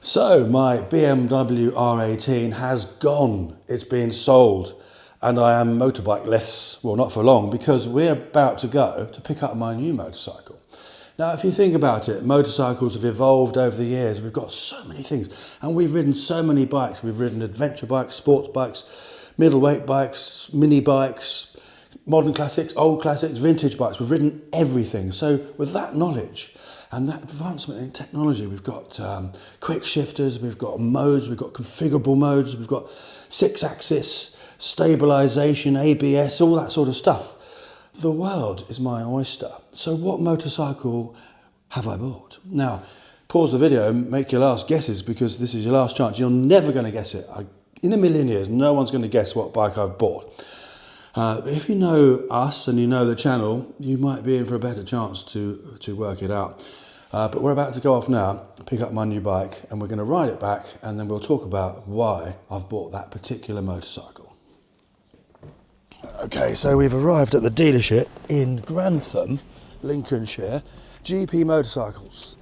So my BMW R18 has gone. It's been sold and I am motorbike-less, well, not for long, because we're about to go to pick up my new motorcycle. Now, if you think about it, motorcycles have evolved over the years. We've got so many things and we've ridden so many bikes. We've ridden adventure bikes, sports bikes, middleweight bikes, mini bikes, modern classics, old classics, vintage bikes. We've ridden everything. So with that knowledge and that advancement in technology, we've got quick shifters, we've got modes, we've got configurable modes, we've got 6-axis, stabilisation, ABS, all that sort of stuff. The world is my oyster. So what motorcycle have I bought? Now, pause the video and make your last guesses, because this is your last chance. You're never going to guess it. In a million years, no one's going to guess what bike I've bought. If you know us and you know the channel, you might be in for a better chance to work it out. But we're about to go off now, pick up my new bike, and we're going to ride it back, and then we'll talk about why I've bought that particular motorcycle. Okay, so we've arrived at the dealership in Grantham, Lincolnshire, GP Motorcycles.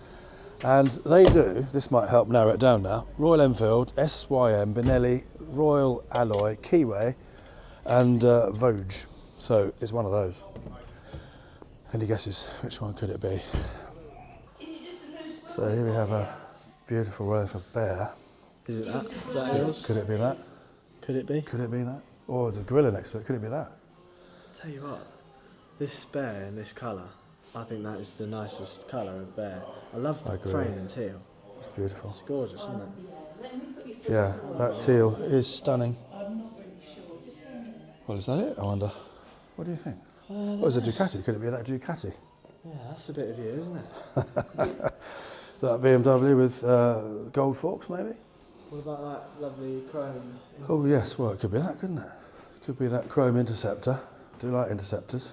And they do, this might help narrow it down now, Royal Enfield, SYM, Benelli, Royal Alloy, Keyway, and Vogue. So it's one of those. Any guesses? Which one could it be? So here we have a beautiful Royal Enfield Bear. Is it that? Is that yours? Could it be that? Could it be? Could it be that? Or the gorilla next to it, could it be that? Tell you what, this bear in this colour, I think that is the nicest colour of bear. I love the frame in teal. It's beautiful. It's gorgeous, isn't it? Yeah, that teal is stunning. Well, is that it, I wonder? What do you think? Oh, it's a Ducati. Could it be that Ducati? Yeah, that's a bit of you, isn't it? That BMW with gold forks, maybe? What about that lovely chrome? Oh, yes. Well, it could be that, couldn't it? It could be that chrome Interceptor. I do like Interceptors.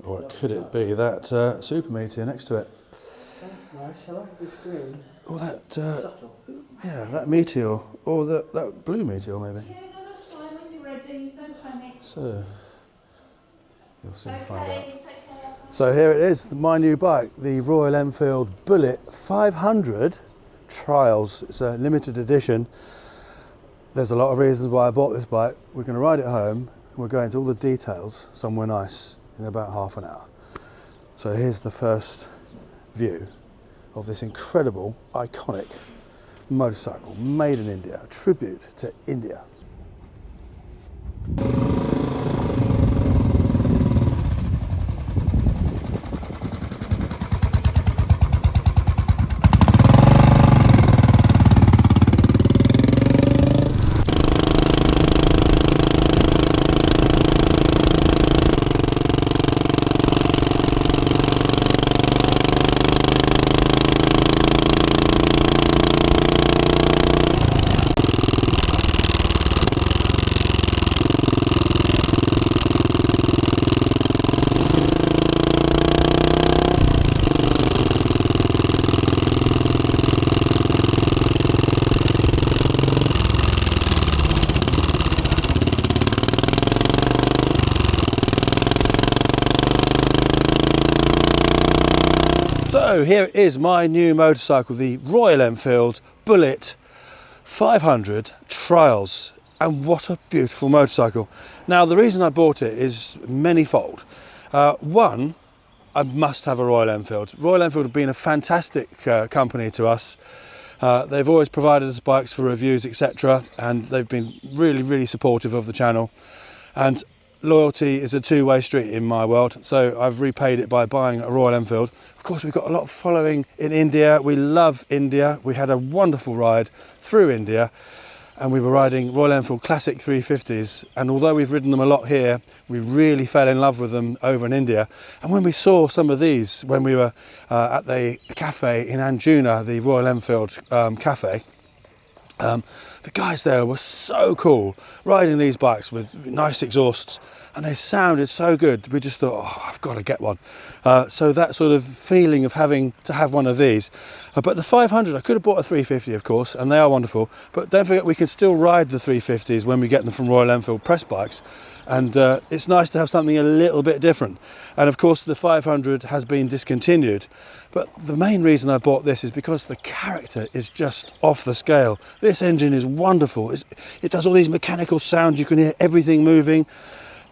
Or could it be that Super Meteor next to it? That's nice. I like this green. Or that, Subtle. yeah, that Meteor. Or that blue Meteor, maybe. Yeah, no, that's fine. When you're ready, don't panic. So, you'll soon find out. Okay, take care. So here it is, my new bike, the Royal Enfield Bullet 500 Trials. It's a limited edition. There's a lot of reasons why I bought this bike. We're going to ride it home and we'll go into all the details somewhere nice in about half an hour. So here's the first view of this incredible, iconic motorcycle made in India, a tribute to India. So here is my new motorcycle, the Royal Enfield Bullet 500 Trials, and what a beautiful motorcycle. Now the reason I bought it is manyfold. One, I must have a Royal Enfield. Royal Enfield have been a fantastic company to us. They've always provided us bikes for reviews, etc., and they've been really supportive of the channel. And loyalty is a two-way street in my world, so I've repaid it by buying a Royal Enfield. Of course, we've got a lot of following in India. We love India. We had a wonderful ride through India, and we were riding Royal Enfield Classic 350s, and although we've ridden them a lot here, we really fell in love with them over in India. And when we saw some of these, when we were at the cafe in Anjuna, the Royal Enfield cafe, the guys there were so cool, riding these bikes with nice exhausts, and they sounded so good. We just thought, oh, I've got to get one. So that sort of feeling of having to have one of these. But the 500, I could have bought a 350, of course, and they are wonderful. But don't forget, we can still ride the 350s when we get them from Royal Enfield press bikes. And it's nice to have something a little bit different. And of course, the 500 has been discontinued. But the main reason I bought this is because the character is just off the scale. This engine is wonderful. It does all these mechanical sounds. You can hear everything moving.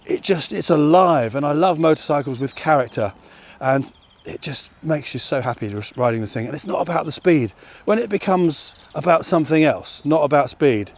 It's alive, and I love motorcycles with character, and it just makes you so happy just riding this thing. And it's not about the speed. When it becomes about something else, not about speed,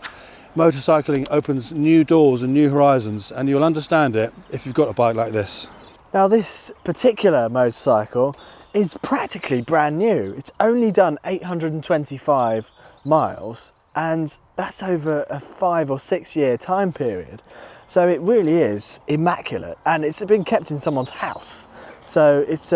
motorcycling opens new doors and new horizons, and you'll understand it if you've got a bike like this. Now this particular motorcycle is practically brand new. It's only done 825 miles, and that's over a 5 or 6 year time period. So it really is immaculate, and it's been kept in someone's house. So it's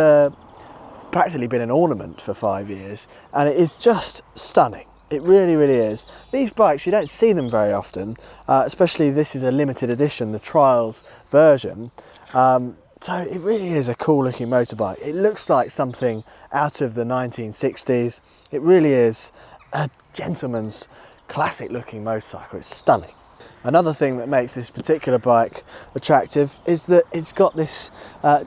practically been an ornament for 5 years, and it is just stunning. It really, really is. These bikes, you don't see them very often, especially this is a limited edition, the Trials version. So it really is a cool looking motorbike. It looks like something out of the 1960s. It really is a gentleman's classic looking motorcycle. It's stunning. Another thing that makes this particular bike attractive is that it's got this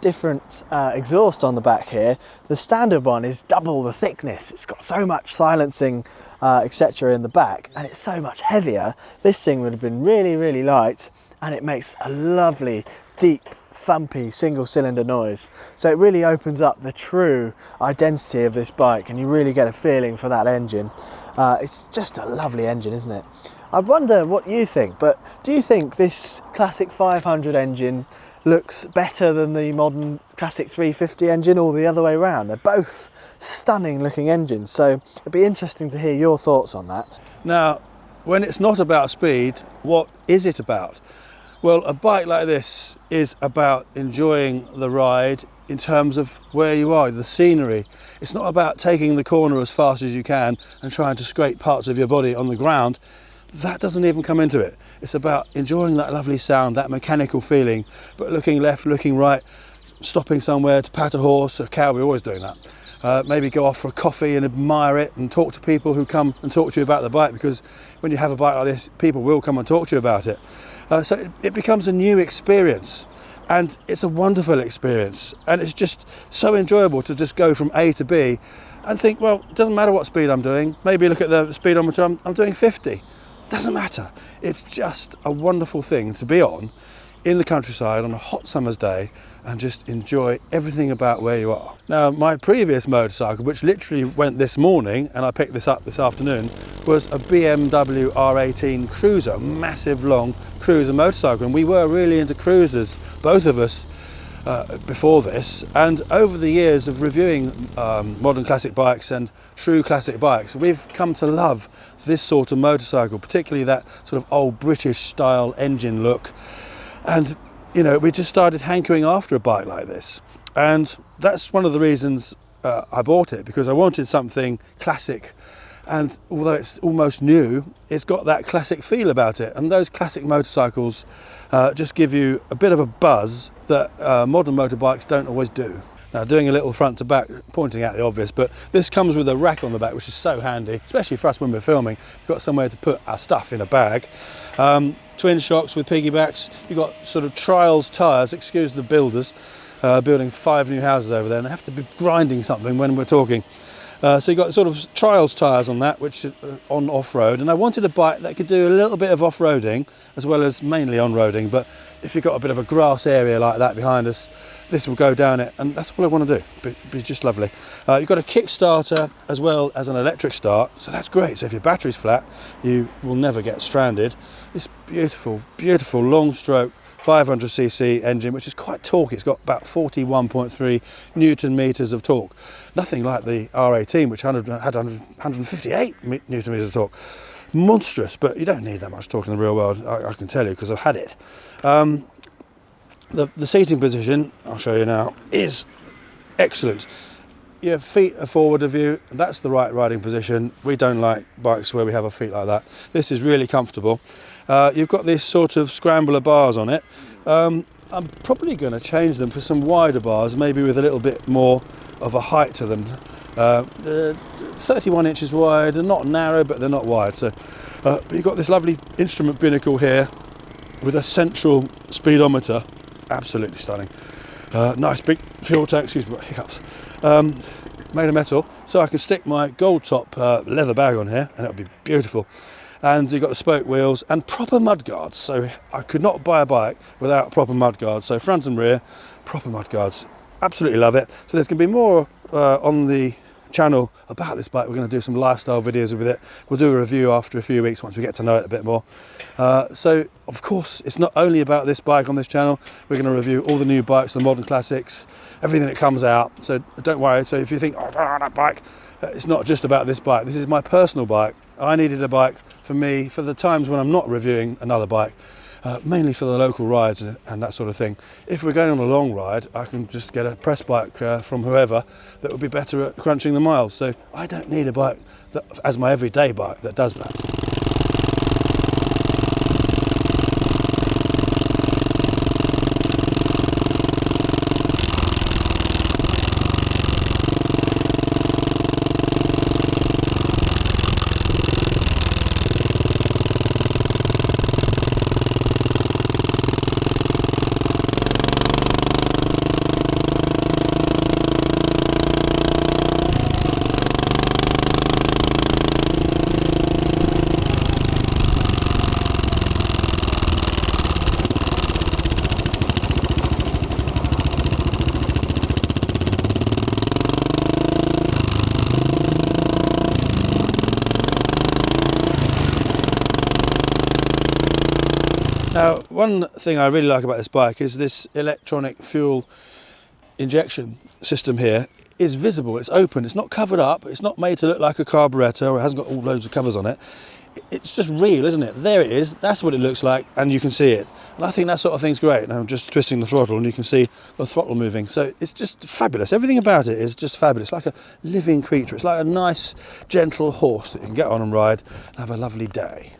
different exhaust on the back here. The standard one is double the thickness. It's got so much silencing, etc. in the back, and it's so much heavier. This thing would have been really, really light, and it makes a lovely, deep, thumpy single cylinder noise. So it really opens up the true identity of this bike, and you really get a feeling for that engine. It's just a lovely engine, isn't it? I wonder what you think, but do you think this classic 500 engine looks better than the modern classic 350 engine, or the other way around? They're both stunning looking engines, so it'd be interesting to hear your thoughts on that. Now, when it's not about speed, what is it about? Well, a bike like this is about enjoying the ride in terms of where you are, the scenery. It's not about taking the corner as fast as you can and trying to scrape parts of your body on the ground. That doesn't even come into it. It's about enjoying that lovely sound, that mechanical feeling, but looking left, looking right, stopping somewhere to pat a horse, a cow. We're always doing that. Maybe go off for a coffee and admire it, and talk to people who come and talk to you about the bike, because when you have a bike like this, people will come and talk to you about it. So it becomes a new experience, and it's a wonderful experience, and it's just so enjoyable to just go from A to B and think, well, it doesn't matter what speed I'm doing. Maybe look at the speedometer, I'm doing 50. Doesn't matter. It's just a wonderful thing to be on in the countryside on a hot summer's day and just enjoy everything about where you are. Now, my previous motorcycle, which literally went this morning, and I picked this up this afternoon, was a BMW R18 cruiser, massive long cruiser motorcycle, and we were really into cruisers, both of us, before this. And over the years of reviewing modern classic bikes and true classic bikes, we've come to love this sort of motorcycle, particularly that sort of old British style engine look. And you know, we just started hankering after a bike like this, and that's one of the reasons I bought it, because I wanted something classic. And although it's almost new, it's got that classic feel about it, and those classic motorcycles just give you a bit of a buzz that modern motorbikes don't always do. Now, doing a little front to back, pointing out the obvious, but this comes with a rack on the back, which is so handy, especially for us when we're filming. We've got somewhere to put our stuff in a bag. Twin shocks with piggybacks. You've got sort of Trials tyres, excuse the builders, building 5 new houses over there, and they have to be grinding something when we're talking. So you've got sort of Trials tyres on that, which is on off-road, and I wanted a bike that could do a little bit of off-roading as well as mainly on-roading. But if you've got a bit of a grass area like that behind us, this will go down it, and that's all I want to do. Be just lovely. You've got a Kickstarter as well as an electric start, so that's great. So if your battery's flat, you will never get stranded. This beautiful, beautiful long stroke 500cc engine, which is quite torquey. It's got about 41.3 Newton meters of torque. Nothing like the R18, which had 158 Newton meters of torque. Monstrous, but you don't need that much torque in the real world, I can tell you, because I've had it. The seating position, I'll show you now, is excellent. Your feet are forward of you, that's the right riding position. We don't like bikes where we have our feet like that. This is really comfortable. You've got these sort of scrambler bars on it. I'm probably going to change them for some wider bars, maybe with a little bit more of a height to them. They're 31 inches wide, they're not narrow, but they're not wide. So you've got this lovely instrument binnacle here with a central speedometer. Absolutely stunning. Nice big fuel tank, excuse me, hiccups. made of metal, so I can stick my gold top leather bag on here and it'll be beautiful. And you've got the spoke wheels and proper mud guards, so I could not buy a bike without proper mud guards. So front and rear, proper mud guards. Absolutely love it. So there's going to be more on the channel about this bike. We're going to do some lifestyle videos with it. We'll do a review after a few weeks once we get to know it a bit more. So of course it's not only about this bike on this channel. We're going to review all the new bikes, the modern classics, everything that comes out. So don't worry. So if you think, oh, I don't want that bike, it's not just about this bike. This is my personal bike. I needed a bike for me for the times when I'm not reviewing another bike. Mainly for the local rides and that sort of thing. If we're going on a long ride, I can just get a press bike from whoever that would be better at crunching the miles. So I don't need a bike that, as my everyday bike that does that. Now, one thing I really like about this bike is this electronic fuel injection system here is visible, it's open, it's not covered up, it's not made to look like a carburettor or it hasn't got all loads of covers on it. It's just real, isn't it? There it is, that's what it looks like and you can see it. And I think that sort of thing's great. Now I'm just twisting the throttle and you can see the throttle moving. So it's just fabulous. Everything about it is just fabulous. Like a living creature. It's like a nice, gentle horse that you can get on and ride and have a lovely day.